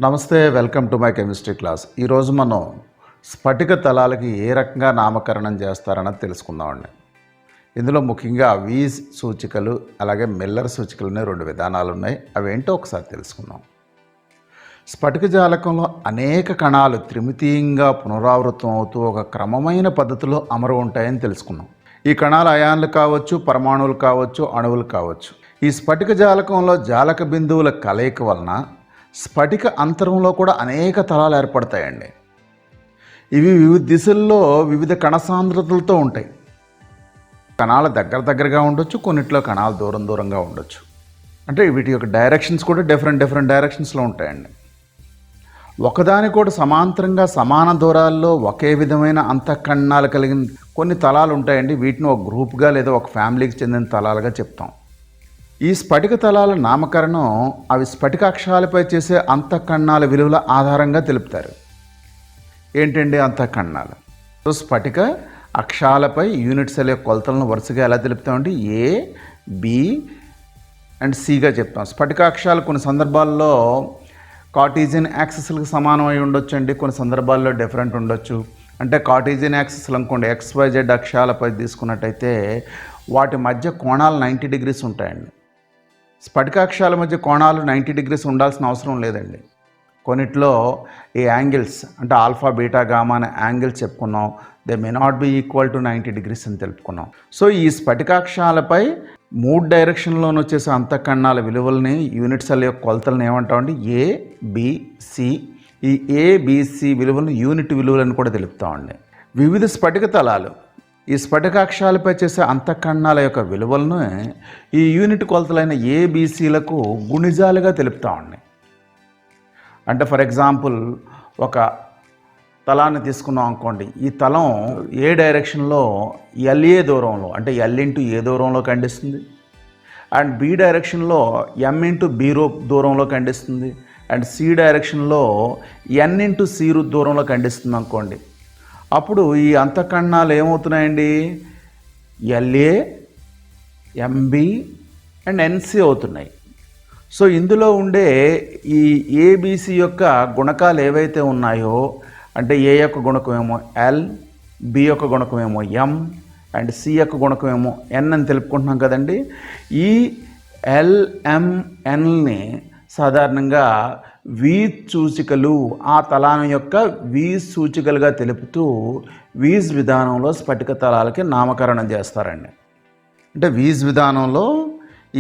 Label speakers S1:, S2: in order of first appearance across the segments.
S1: నమస్తే, welcome to my chemistry class. ఈరోజు మనం స్ఫటిక తలాలకి ఏ రకంగా నామకరణం చేస్తారన్నది తెలుసుకుందామండి. ఇందులో ముఖ్యంగా వీజ్ సూచికలు అలాగే మిల్లర్ సూచికలు అనే రెండు విధానాలు ఉన్నాయి. అవేంటో ఒకసారి తెలుసుకుందాం. స్ఫటిక జాలకంలో అనేక కణాలు త్రిమితీయంగా పునరావృతం అవుతూ ఒక క్రమమైన పద్ధతిలో అమరు ఉంటాయని తెలుసుకున్నాం. ఈ కణాలు అయాన్లు కావచ్చు, పరమాణువులు కావచ్చు, అణువులు కావచ్చు. ఈ స్ఫటిక జాలకంలో జాలక బిందువుల కలయిక వలన స్ఫటిక అంతరంలో కూడా అనేక తలాలు ఏర్పడతాయండి. ఇవి వివిధ దిశల్లో వివిధ కణ సాంద్రతలతో ఉంటాయి. కణాలు దగ్గరగా ఉండొచ్చు, కొన్నిట్లో కణాలు దూరంగా ఉండొచ్చు. అంటే వీటి యొక్క డైరెక్షన్స్ కూడా డిఫరెంట్ డైరెక్షన్స్లో ఉంటాయండి. ఒకదానికొకటి సమాంతరంగా సమాన దూరాల్లో ఒకే విధమైన అంతఃకణాలు కలిగిన కొన్ని తలాలు ఉంటాయండి. వీటిని ఒక గ్రూప్గా లేదా ఒక ఫ్యామిలీకి చెందిన తలాలుగా చెప్తాం. ఈ స్ఫటిక తలాల నామకరణం అవి స్ఫటిక అక్షాలపై చేసే అంతఃకణాల విలువల ఆధారంగా తెలుపుతారు. ఏంటండి అంతఃకణాలు? సో స్ఫటిక అక్షాలపై యూనిట్ సెల్ యొక్క కొలతలను వరుసగా ఎలా తెలుపుతామండి? ఏ, బి అండ్ సిగా చెప్తాం. స్ఫటిక అక్షాలు కొన్ని సందర్భాల్లో కార్టీజియన్ యాక్సిస్లకు సమానమై ఉండొచ్చు అండి, కొన్ని సందర్భాల్లో డిఫరెంట్ ఉండొచ్చు. అంటే కార్టీజియన్ యాక్సిస్లు అనుకోండి, XYZ అక్షాలపై తీసుకున్నట్టయితే వాటి మధ్య కోణాలు 90 degrees ఉంటాయండి. స్ఫటికాక్షాల మధ్య కోణాలు 90 degrees ఉండాల్సిన అవసరం లేదండి. కొన్నిట్లో ఈ యాంగిల్స్ అంటే ఆల్ఫా, బీటా, గామా అనే యాంగిల్స్ చెప్పుకున్నాం. They may not be equal to 90 degrees అని తెలుపుకున్నాం. సో ఈ స్ఫటికాక్షాలపై 3 డైరెక్షన్లోనూ వచ్చేసే అంతఃకణాల విలువల్ని యూనిట్ సెల్ యొక్క కొలతలను ఏమంటామండి? ఏ, బి, సి. ఈ ఏ, బి, సి విలువలను యూనిట్ విలువలను కూడా తెలుపుతామండి. వివిధ స్ఫటిక తలాలు ఈ స్ఫటికాక్షాలపై చేసే అంతఃకణాల యొక్క విలువలను ఈ యూనిట్ కొలతలైన ఏబిసిలకు గుణిజాలుగా తెలుపుతామండి. అంటే ఫర్ ఎగ్జాంపుల్ ఒక తలాన్ని తీసుకున్నాం అనుకోండి. ఈ తలం ఏ డైరెక్షన్లో LA దూరంలో అంటే L ఇంటూ ఏ దూరంలో ఖండిస్తుంది, అండ్ బి డైరెక్షన్లో M ఇంటూ బి దూరంలో ఖండిస్తుంది, అండ్ సి డైరెక్షన్లో N ఇంటూ సి దూరంలో ఖండిస్తుంది అనుకోండి. అప్పుడు ఈ అంతఃకణాలు ఏమవుతున్నాయండి? LA, MB అండ్ NC అవుతున్నాయి. సో ఇందులో ఉండే ఈ ABC యొక్క గుణకాలు ఏవైతే ఉన్నాయో, అంటే ఏ యొక్క గుణకం ఏమో L, B యొక్క గుణకం ఏమో M అండ్ C యొక్క గుణకం ఏమో N అని తెలుపుకుంటున్నాం కదండి. ఈ LMNని సాధారణంగా వీజ్ సూచికలు, ఆ తలాన్ని యొక్క వీజ్ సూచికలుగా తెలుపుతూ వీజ్ విధానంలో స్ఫటిక తలాలకి నామకరణం చేస్తారండి. అంటే వీజ్ విధానంలో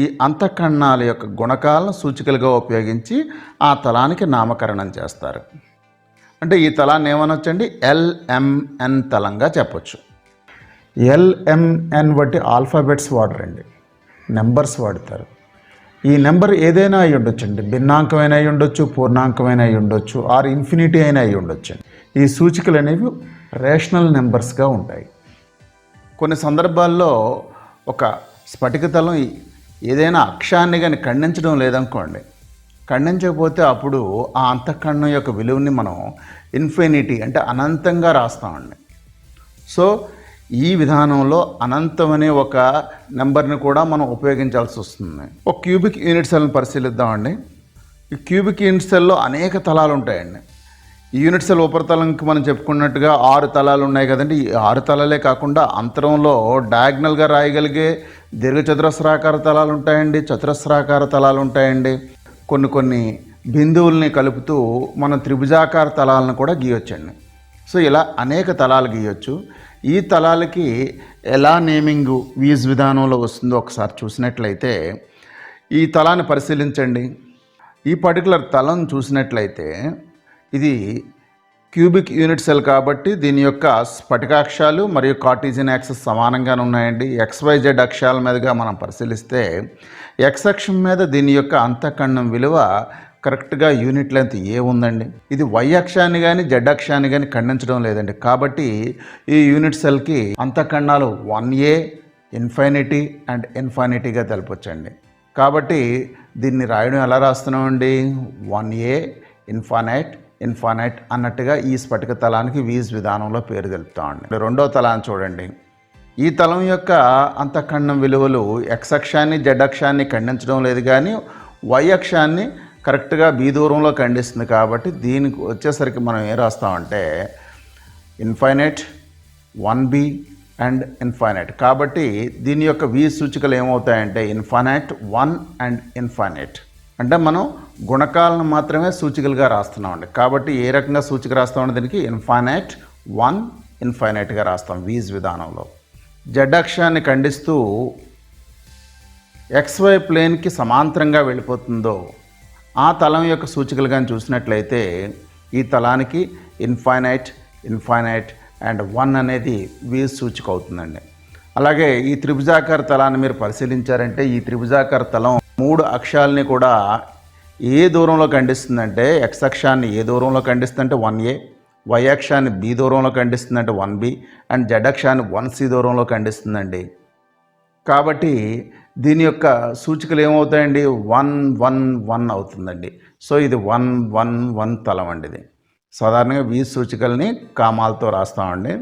S1: ఈ అంతఃకణాల యొక్క గుణకాలను సూచికలుగా ఉపయోగించి ఆ తలానికి నామకరణం చేస్తారు. అంటే ఈ తలాన్ని ఏమనొచ్చండి? LMN తలంగా చెప్పొచ్చు. LMN బట్టి ఆల్ఫాబెట్స్ వాడరండి, నెంబర్స్ వాడతారు. ఈ నెంబర్ ఏదైనా అయి ఉండొచ్చండి, భిన్నాంకమైన అయి ఉండొచ్చు, పూర్ణాంకమైన అయి ఉండొచ్చు, ఆర్ ఇన్ఫినిటీ అయినా అయి ఉండొచ్చు. ఈ సూచికలు అనేవి రేషనల్ నెంబర్స్గా ఉంటాయి. కొన్ని సందర్భాల్లో ఒక స్ఫటిక తలం ఏదైనా అక్షాన్ని కానీ ఖండించడం లేదనుకోండి, ఖండించకపోతే అప్పుడు ఆ అంతఃకరణం యొక్క విలువని మనం ఇన్ఫినిటీ అంటే అనంతంగా రాస్తామండి. సో ఈ విధానంలో అనంతం అనే ఒక నెంబర్ని కూడా మనం ఉపయోగించాల్సి వస్తుంది. ఒక క్యూబిక్ యూనిట్ సెల్ని పరిశీలిద్దామండి. ఈ క్యూబిక్ యూనిట్ సెల్లో అనేక తలాలు ఉంటాయండి. ఈ యూనిట్ సెల్ ఉపరితలంకి మనం చెప్పుకున్నట్టుగా 6 తలాలు ఉన్నాయి కదండి. ఈ 6 తలాలే కాకుండా అంతరంలో డయాగ్నల్గా రాయగలిగే దీర్ఘచతురస్రాకార తలాలు ఉంటాయండి, చతురస్రాకార తలాలు ఉంటాయండి. కొన్ని బిందువుల్ని కలుపుతూ మనం త్రిభుజాకార తలాలను కూడా గీయొచ్చండి. సో ఇలా అనేక తలాలు గీయొచ్చు. ఈ తలాలకి ఎలా నేమింగ్ వీజ్ విధానంలో వస్తుందో ఒకసారి చూసినట్లయితే, ఈ తలాన్ని పరిశీలించండి. ఈ పర్టికులర్ తలం చూసినట్లయితే ఇది క్యూబిక్ యూనిట్ సెల్ కాబట్టి దీని యొక్క స్ఫటికాక్షాలు మరియు కార్టీజియన్ యాక్సిస్ సమానంగానే ఉన్నాయండి. XYZ అక్షాల మీదుగా మనం పరిశీలిస్తే X అక్షం మీద దీని యొక్క అంతఃకణం విలువ కరెక్ట్గా యూనిట్ లెంత్ ఏ ఉందండి. ఇది Y అక్షాన్ని కానీ Z అక్షాన్ని కానీ ఖండించడం లేదండి. కాబట్టి ఈ యూనిట్ సెల్కి అంతఃకణాలు 1A, ఇన్ఫైనిటీ అండ్ ఇన్ఫైనిటీగా తెలపొచ్చండి. కాబట్టి దీన్ని రాయడం ఎలా రాస్తున్నామండి? 1A, ఇన్ఫైనైట్ అన్నట్టుగా ఈ స్ఫటిక తలానికి వీజ్ విధానంలో పేరు తెలుపుతామండి. రెండో తలాన్ని చూడండి. ఈ తలం యొక్క అంతఃకణం విలువలు X అక్షాన్ని Z అక్షాన్ని ఖండించడం లేదు, కానీ Y అక్షాన్ని కరెక్ట్గా బి దూరంలో ఖండిస్తుంది కాబట్టి దీనికి వచ్చేసరికి మనం ఏం రాస్తామంటే ఇన్ఫైనైట్ 1b అండ్ ఇన్ఫైనైట్. కాబట్టి దీని యొక్క వి సూచికలు ఏమవుతాయంటే ఇన్ఫైనైట్ 1 అండ్ ఇన్ఫైనైట్. అంటే మనం గుణకాలను మాత్రమే సూచికలుగా రాస్తున్నామండి. కాబట్టి ఏ రకంగా సూచిక రాస్తామంటే దీనికి ఇన్ఫైనైట్ 1 ఇన్ఫైనైట్గా రాస్తాం వీజ్ విధానంలో. జెడ్ అక్షాన్ని ఖండిస్తూ XY ప్లేన్కి సమాంతరంగా వెళ్ళిపోతుందో ఆ తలం యొక్క సూచికలు కానీ చూసినట్లయితే ఈ తలానికి ఇన్ఫైనైట్ అండ్ 1 అనేది వీజ్ సూచిక అవుతుందండి. అలాగే ఈ త్రిభుజాకార తలాన్ని మీరు పరిశీలించారంటే ఈ త్రిభుజాకార తలం 3 అక్షాలని కూడా ఏ దూరంలో ఖండిస్తుందంటే X అక్షాన్ని ఏ దూరంలో ఖండిస్తుందంటే 1a, Y అక్షాన్ని B దూరంలో ఖండిస్తుందంటే 1b అండ్ Z అక్షాన్ని 1c దూరంలో ఖండిస్తుందండి. కాబట్టి దీని యొక్క సూచికలు ఏమవుతాయండి 1 1 1 అవుతుందండి. సో ఇది 1 1 1 తలం అండి. ఇది సాధారణంగా వీ సూచికల్ని కామాలతో రాస్తామండి.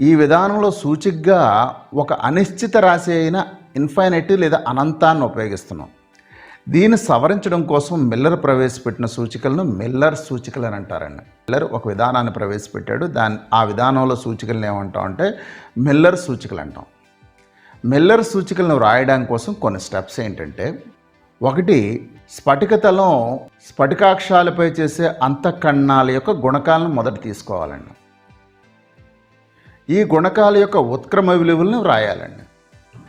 S1: ఈ విధానంలో సూచికగా ఒక అనిశ్చిత రాశి అయిన ఇన్ఫైనైట్ లేదా అనంతాన్ని ఉపయోగిస్తున్నాం. దీన్ని సవరించడం కోసం మిల్లర్ ప్రవేశపెట్టిన సూచికలను మిల్లర్ సూచికలు అని అంటారండి. మిల్లర్ ఒక విధానాన్ని ప్రవేశపెట్టాడు, ఆ విధానంలో సూచికలను ఏమంటాం అంటే మిల్లర్ సూచికలు అంటాం. మిల్లర్ సూచికలను వ్రాయడం కోసం కొన్ని స్టెప్స్ ఏంటంటే, ఒకటి స్ఫటికతలం స్ఫటికాక్షాలపై చేసే అంతఃకణాల యొక్క గుణకాలను మొదట తీసుకోవాలండి. ఈ గుణకాల యొక్క ఉత్క్రమ విలువలను వ్రాయాలండి,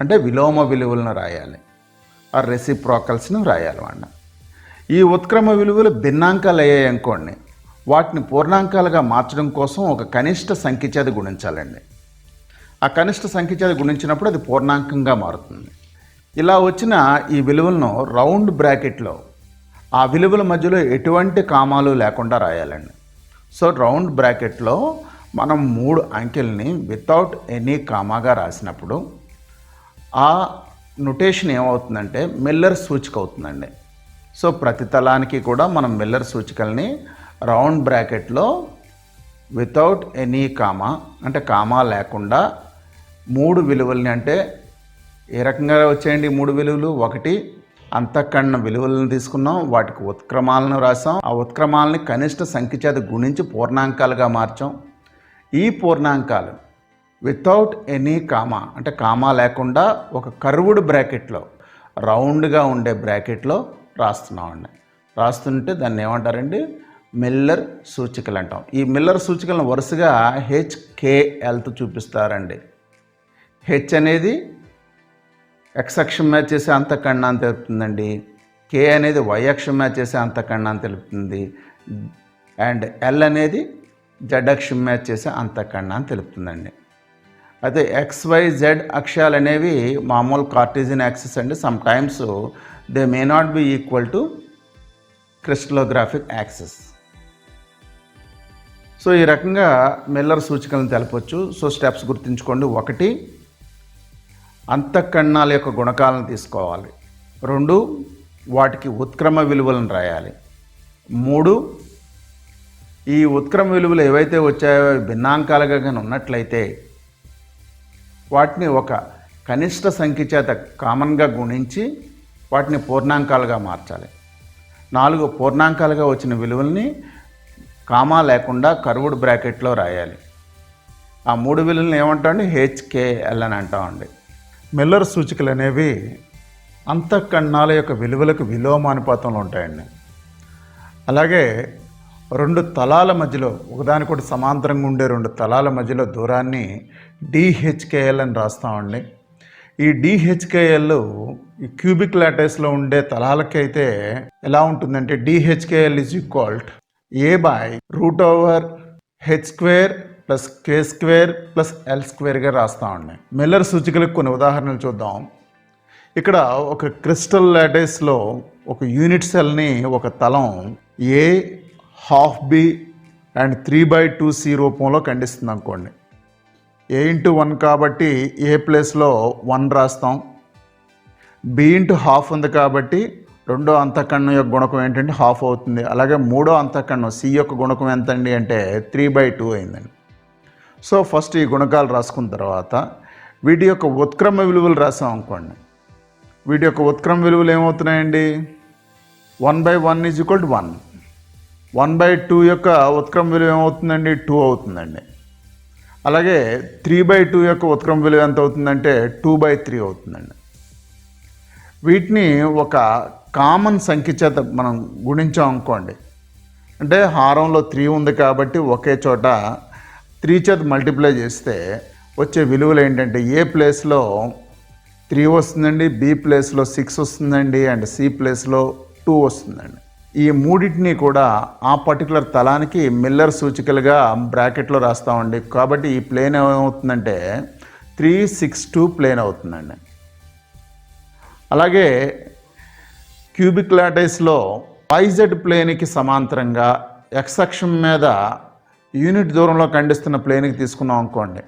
S1: అంటే విలోమ విలువలను రాయాలి, ఆ రెసిప్రోకల్స్ని వ్రాయాలి అన్న. ఈ ఉత్క్రమ విలువలు భిన్నాంకాలు అయ్యాయి అనుకోండి, వాటిని పూర్ణాంకాలుగా మార్చడం కోసం ఒక కనిష్ట సంఖ్య చేత గుణించాలండి. ఆ కనిష్ట సంఖ్య చేత గుణించినప్పుడు అది పూర్ణాంకంగా మారుతుంది. ఇలా వచ్చిన ఈ విలువలను రౌండ్ బ్రాకెట్లో ఆ విలువల మధ్యలో ఎటువంటి కామాలు లేకుండా రాయాలండి. సో రౌండ్ బ్రాకెట్లో మనం 3 అంకెల్ని వితౌట్ ఎనీ కామాగా రాసినప్పుడు ఆ నొటేషన్ ఏమవుతుందంటే మిల్లర్ సూచిక అవుతుందండి. సో ప్రతి తలానికి కూడా మనం మిల్లర్ సూచికల్ని రౌండ్ బ్రాకెట్లో వితౌట్ ఎనీ కామా అంటే కామా లేకుండా 3 విలువల్ని, అంటే ఏ రకంగా వచ్చాయండి 3 విలువలు, ఒకటి అంతఃకరణ విలువలను తీసుకున్నాం, వాటికి ఉత్క్రమాలను రాసాం, ఆ ఉత్క్రమాలని కనిష్ట సంఖ్య చేత గుణించి పూర్ణాంకాలుగా మార్చాం. ఈ పూర్ణాంకాలు వితౌట్ ఎనీ కామా అంటే కామా లేకుండా ఒక కర్వ్డ్ బ్రాకెట్లో రౌండ్గా ఉండే బ్రాకెట్లో రాస్తున్నామండి. రాస్తుంటే దాన్ని ఏమంటారండి మిల్లర్ సూచికలు అంటాం. ఈ మిల్లర్ సూచికలను వరుసగా HKLతో చూపిస్తారండి. హెచ్ అనేది X అక్షం మ్యాచ్ చేసే అంతఃకరణాన్ని తెలుపుతుందండి, K అనేది Y అక్షం మ్యాచ్ చేసే అంతఃకరణాన్ని తెలుపుతుంది, అండ్ L అనేది Z అక్షం మ్యాచ్ చేసే అంతఃకరణాన్ని తెలుపుతుందండి. అయితే XYZ అక్షాలు అనేవి మామూలు కార్టీజియన్ యాక్సిస్ అండి. Sometimes they may not be equal to crystallographic axis. So ఈ రకంగా మిల్లర్ సూచికలను తెలపొచ్చు. సో స్టెప్స్ గుర్తుంచుకోండి. ఒకటి అంతఃకరణాల యొక్క గుణకాలను తీసుకోవాలి. 2 వాటికి ఉత్క్రమ విలువలను రాయాలి. 3 ఈ ఉత్క్రమ విలువలు ఏవైతే వచ్చాయో భిన్నాంకాలుగా కానీ ఉన్నట్లయితే వాటిని ఒక కనిష్ట సంఖ్య చేత కామన్గా గుణించి వాటిని పూర్ణాంకాలుగా మార్చాలి. 4 పూర్ణాంకాలుగా వచ్చిన విలువల్ని కామా లేకుండా కర్వ్డ్ బ్రాకెట్లో రాయాలి. ఆ 3 విలువలను ఏమంటామండి HKL అని అంటామండి. మిల్లర్ సూచికలు అనేవి అంతఃకణాల యొక్క విలువలకు విలోమానుపాతంలో ఉంటాయండి. అలాగే 2 తలాల మధ్యలో ఒకదానికొకటి సమాంతరంగా ఉండే 2 తలాల మధ్యలో దూరాన్ని DHKL అని రాస్తామండి. ఈ DHKL ఈ క్యూబిక్ లాటైస్లో ఉండే తలాలకైతే ఎలా ఉంటుందంటే DHKL is equalled A/√H² + K² + L² రాస్తామండి. మిల్లర్ సూచికలకు కొన్ని ఉదాహరణలు చూద్దాం. ఇక్కడ ఒక క్రిస్టల్ లాటైస్లో ఒక యూనిట్ సెల్ని ఒక తలం A ½ B అండ్ 3/2C రూపంలో ఖండిస్తుంది అనుకోండి. A/1 కాబట్టి A ప్లేస్లో 1 రాస్తాం. B/½ ఉంది కాబట్టి రెండో అంతఃకరణం యొక్క గుణకం ఏంటంటే ½ అవుతుంది. అలాగే మూడో అంతఃకరణం C యొక్క గుణకం ఎంత అండి అంటే 3/2 అయిందండి. సో ఫస్ట్ ఈ గుణకాలు రాసుకున్న తర్వాత వీటి యొక్క ఉత్క్రమ విలువలు రాసాం అనుకోండి. వీటి యొక్క ఉత్క్రమ విలువలు ఏమవుతున్నాయండి 1/1 ఈజ్ ఈక్వల్ టు 1. 1/2 యొక్క ఉత్క్రమ విలువ ఏమవుతుందండి? 2 అవుతుందండి. అలాగే 3/2 యొక్క ఉత్క్రమ విలువ ఎంత అవుతుందంటే 2/3 అవుతుందండి. వీటిని ఒక కామన్ సంఖ్య చేత మనం గుణించాం అనుకోండి, అంటే హారంలో 3 ఉంది కాబట్టి ఒకే చోట 3 చేత మల్టిప్లై చేస్తే వచ్చే విలువలు ఏంటంటే ఏ ప్లేస్లో 3 వస్తుందండి, బి ప్లేస్లో 6 వస్తుందండి, అండ్ సి ప్లేస్లో 2 వస్తుందండి. ఈ మూడింటిని కూడా ఆ పర్టికులర్ తలానికి మిల్లర్ సూచికలుగా బ్రాకెట్లో రాస్తామండి. కాబట్టి ఈ ప్లేన్ ఏమవుతుందంటే 362 ప్లేన్ అవుతుందండి. అలాగే క్యూబిక్ లాటైస్లో YZ ప్లేన్కి సమాంతరంగా X అక్షం మీద యూనిట్ దూరంలో ఖండిస్తున్న ప్లేన్కి తీసుకున్నాం అనుకోండి,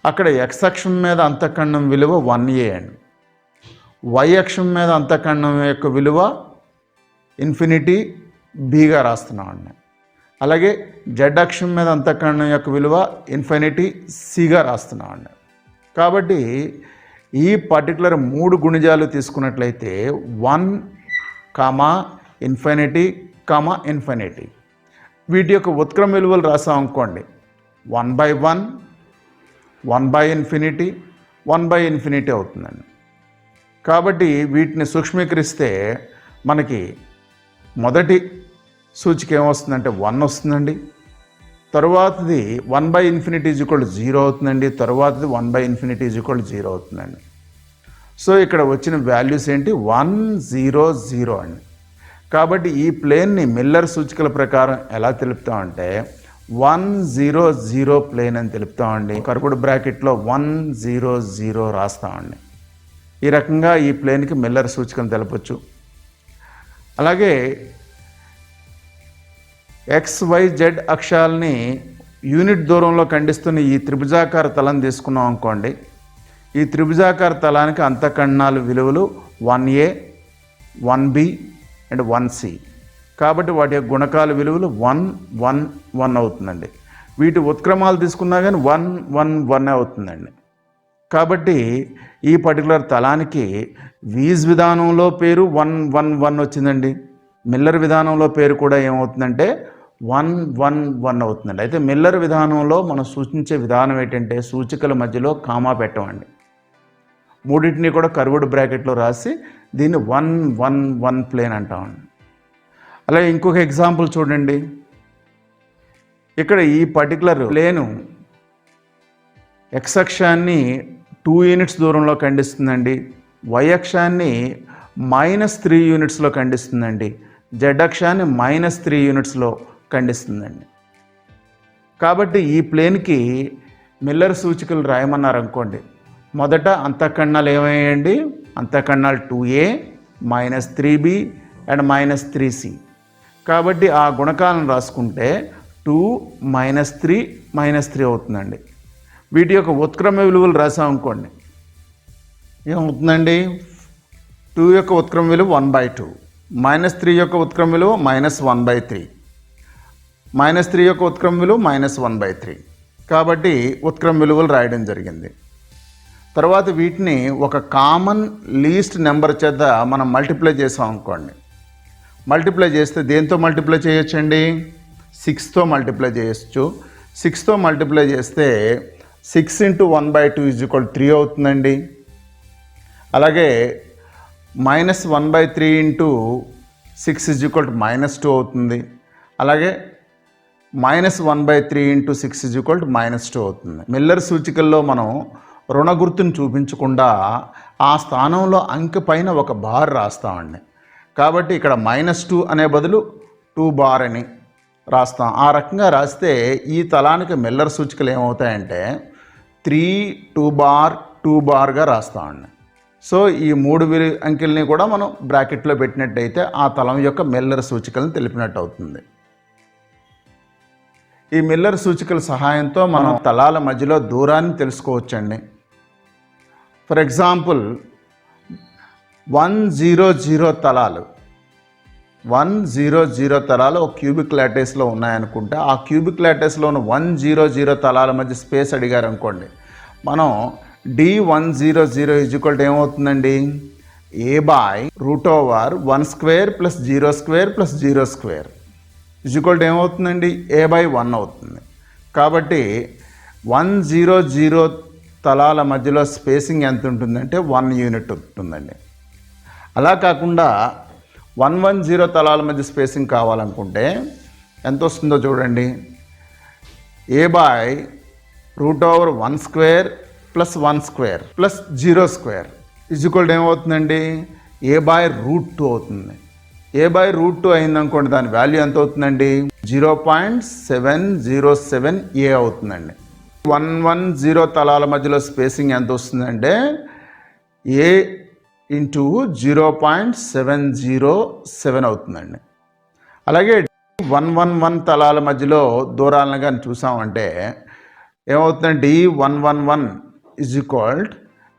S1: అక్కడ X అక్షం మీద అంతఃఖండం విలువ 1A అండి. Y అక్షం మీద అంతఃఖండం యొక్క విలువ ఇన్ఫినిటీ బీగా రాస్తున్నామండి. అలాగే Z అక్షం మీద అంతఃఖండం యొక్క విలువ ఇన్ఫినిటీ సిగా రాస్తున్నామండి. కాబట్టి ఈ పర్టికులర్ 3 గుణిజాలు తీసుకున్నట్లయితే 1, ఇన్ఫినిటీ, ఇన్ఫినిటీ వీటి యొక్క ఉత్క్రమ విలువలు రాసాం అనుకోండి, 1/1, 1/∞, 1/∞ అవుతుందండి. కాబట్టి వీటిని సూక్ష్మీకరిస్తే మనకి మొదటి సూచిక ఏమొస్తుందంటే 1 వస్తుందండి. తరువాతది 1/∞ ఈజ్ ఈక్వల్ టు 0 అవుతుందండి. తరువాతది 1/∞ ఈజ్ ఈక్వల్ టు 0 అవుతుందండి. సో ఇక్కడ వచ్చిన వాల్యూస్ ఏంటి? 1, 0, 0 అండి. కాబట్టి ఈ ప్లేన్ని మిల్లర్ సూచికల ప్రకారం ఎలా తెలుపుతామంటే 1, 0, 0 ప్లేన్ అని తెలుపుతామండి. కర్వ్డ్ బ్రాకెట్లో 1, 0, 0 రాస్తామండి. ఈ రకంగా ఈ ప్లేన్కి మిల్లర్ సూచికను తెలపచ్చు. అలాగే XYZ అక్షాలని యూనిట్ దూరంలో ఖండిస్తున్న ఈ త్రిభుజాకార తలం తీసుకున్నాం అనుకోండి, ఈ త్రిభుజాకార తలానికి అంతఃఖండాల విలువలు 1A, 1B అండ్ 1C. కాబట్టి వాటి యొక్క గుణకాల విలువలు 1, 1, 1 అవుతుందండి. వీటి ఉత్క్రమాలు తీసుకున్నా కానీ 1, 1, 1 అవుతుందండి. కాబట్టి ఈ పర్టికులర్ తలానికి వీజ్ విధానంలో పేరు 1, 1, 1 వచ్చిందండి. మిల్లర్ విధానంలో పేరు కూడా ఏమవుతుందంటే 1, 1, 1 అవుతుందండి. అయితే మిల్లర్ విధానంలో మనం సూచించే విధానం ఏంటంటే సూచికల మధ్యలో కామా పెట్టమండి. మూడింటిని కూడా కర్వ్డ్ బ్రాకెట్లో రాసి దీన్ని 1, 1, 1 ప్లేన్ అంటామండి. అలాగే ఇంకొక ఎగ్జాంపుల్ చూడండి. ఇక్కడ ఈ పర్టికులర్ ప్లేను X అక్షాన్ని 2 యూనిట్స్ దూరంలో ఖండిస్తుందండి. Y అక్షాన్ని -3 యూనిట్స్లో ఖండిస్తుందండి. Z అక్షాన్ని -3 యూనిట్స్లో ఖండిస్తుందండి. కాబట్టి ఈ ప్లేన్కి మిల్లర్ సూచికలు రాయమన్నారు అనుకోండి, మొదట అంతఃఖండాలు ఏమయ్యాయండి? అంతఃఖండాలు 2A, -3B అండ్ -3C. కాబట్టి ఆ గుణకాలను రాసుకుంటే 2, -3, -3 అవుతుందండి. వీటి యొక్క ఉత్క్రమ విలువలు రాసాం అనుకోండి, ఏమవుతుందండి? 2 యొక్క ఉత్క్రమ విలువ 1/2, -3 యొక్క ఉత్క్రమ విలువ -1/3, -3 యొక్క ఉత్క్రమ విలువ -1/3. కాబట్టి ఉత్క్రమ విలువలు రాయడం జరిగింది. తర్వాత వీటిని ఒక కామన్ లీస్ట్ నెంబర్ చేత మనం మల్టిప్లై చేసాం అనుకోండి, మల్టిప్లై చేస్తే దేంతో మల్టిప్లై చేయొచ్చండి? 6తో మల్టిప్లై చేయొచ్చు. 6తో మల్టిప్లై చేస్తే 6 × 1/2 ఈజ్ ఈక్వల్ 3 అవుతుందండి. అలాగే -1/3 × 6 ఈజ్ ఈక్వల్ టు -2 అవుతుంది. అలాగే -1/3 × 6 ఈజ్ ఈక్వల్ టు -2 అవుతుంది. మిల్లర్ సూచికల్లో మనం రుణ గుర్తును చూపించకుండా ఆ స్థానంలో అంకె పైన ఒక బార్ రాస్తామండి. కాబట్టి ఇక్కడ -2 అనే బదులు 2 బార్ అని రాస్తాం. ఆ రకంగా రాస్తే ఈ తలానికి మిల్లర్ సూచికలు ఏమవుతాయంటే 3, 2 బార్, 2 బార్గా రాస్తామండి. సో ఈ 3 అంకెల్ని కూడా మనం బ్రాకెట్లో పెట్టినట్టయితే ఆ తలం యొక్క మిల్లర్ సూచికలను తెలిపినట్టు అవుతుంది. ఈ మిల్లర్ సూచికల సహాయంతో మనం తలాల మధ్యలో దూరాన్ని తెలుసుకోవచ్చండి. ఫర్ ఎగ్జాంపుల్ 100 తలాలు 100 తలాలు ఒక క్యూబిక్ లాటైస్లో ఉన్నాయనుకుంటే ఆ క్యూబిక్ లాటైస్లో ఉన్న 100 తలాల మధ్య స్పేస్ అడిగారు అనుకోండి, మనం D100 ఈజ్ ఈక్వల్ టు ఏమవుతుందండి? ఏ బై √1² ప్లస్ 0² ప్లస్ 0² ఈక్వల్ ఏమవుతుందండి? ఏ బై 1 అవుతుంది. కాబట్టి 100 తలాల మధ్యలో స్పేసింగ్ ఎంత ఉంటుందంటే 1 యూనిట్ ఉంటుందండి. అలా కాకుండా 110 తలాల మధ్య స్పేసింగ్ కావాలనుకుంటే ఎంత వస్తుందో చూడండి. ఏ బై √1² ప్లస్ 1² ప్లస్ 0² ఈక్వల్ ఏమవుతుందండి? ఏ బై √2 అవుతుంది. ఏ బై √2 అయిందనుకోండి, దాని వాల్యూ ఎంత అవుతుందండి? 0.707 ఏ అవుతుందండి. 110 తలాల మధ్యలో స్పేసింగ్ ఎంత వస్తుందంటే ఏ ఇంటూ 0.707 అవుతుందండి. అలాగే 111 తలాల మధ్యలో దూరాలను కానీ చూసామంటే ఏమవుతుందండి? 111 is equal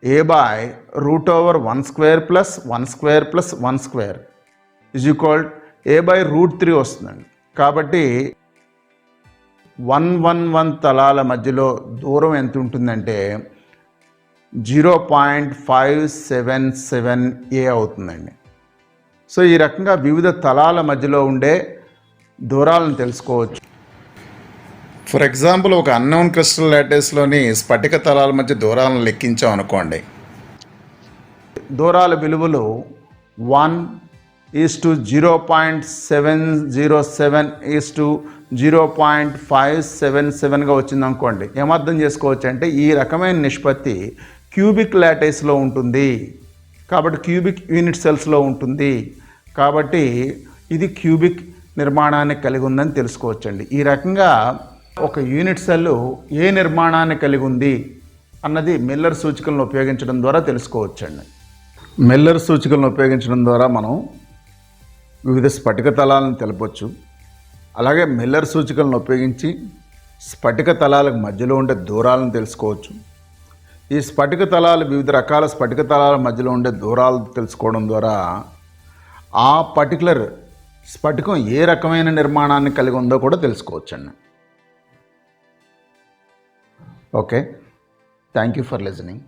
S1: A by √1² plus 1² plus 1² is equal A by √3 వస్తుందండి. కాబట్టి 111 తలాల మధ్యలో దూరం ఎంత ఉంటుందంటే 0.577 ఏ అవుతుందండి. సో ఈ రకంగా వివిధ తలాల మధ్యలో ఉండే దూరాలను తెలుసుకోవచ్చు. ఫర్ ఎగ్జాంపుల్, ఒక అన్నోన్ క్రిస్టల్ లాటిస్లోని స్ఫటిక తలాల మధ్య దూరాలను లెక్కించాం అనుకోండి. దూరాల విలువలు 1:0.707 0.577గా వచ్చింది అనుకోండి. ఏమర్థం చేసుకోవచ్చు అంటే ఈ రకమైన నిష్పత్తి క్యూబిక్ లాటిస్లో ఉంటుంది, కాబట్టి క్యూబిక్ యూనిట్ సెల్స్లో ఉంటుంది, కాబట్టి ఇది క్యూబిక్ నిర్మాణాన్ని కలిగి ఉందని తెలుసుకోవచ్చండి. ఈ రకంగా ఒక యూనిట్ సెల్ ఏ నిర్మాణాన్ని కలిగి ఉంది అన్నది మిల్లర్ సూచికలను ఉపయోగించడం ద్వారా తెలుసుకోవచ్చండి. మిల్లర్ సూచికలను ఉపయోగించడం ద్వారా మనం వివిధ స్ఫటిక తలాలను తెలపవచ్చు. అలాగే మిల్లర్ సూచికలను ఉపయోగించి స్ఫటిక తలాలకు మధ్యలో ఉండే దూరాలను తెలుసుకోవచ్చు. ఈ స్ఫటిక తలాలు, వివిధ రకాల స్ఫటిక తలాల మధ్యలో ఉండే దూరాలు తెలుసుకోవడం ద్వారా ఆ పర్టికులర్ స్ఫటికం ఏ రకమైన నిర్మాణాన్ని కలిగి ఉందో కూడా తెలుసుకోవచ్చండి. Okay, thank you for listening.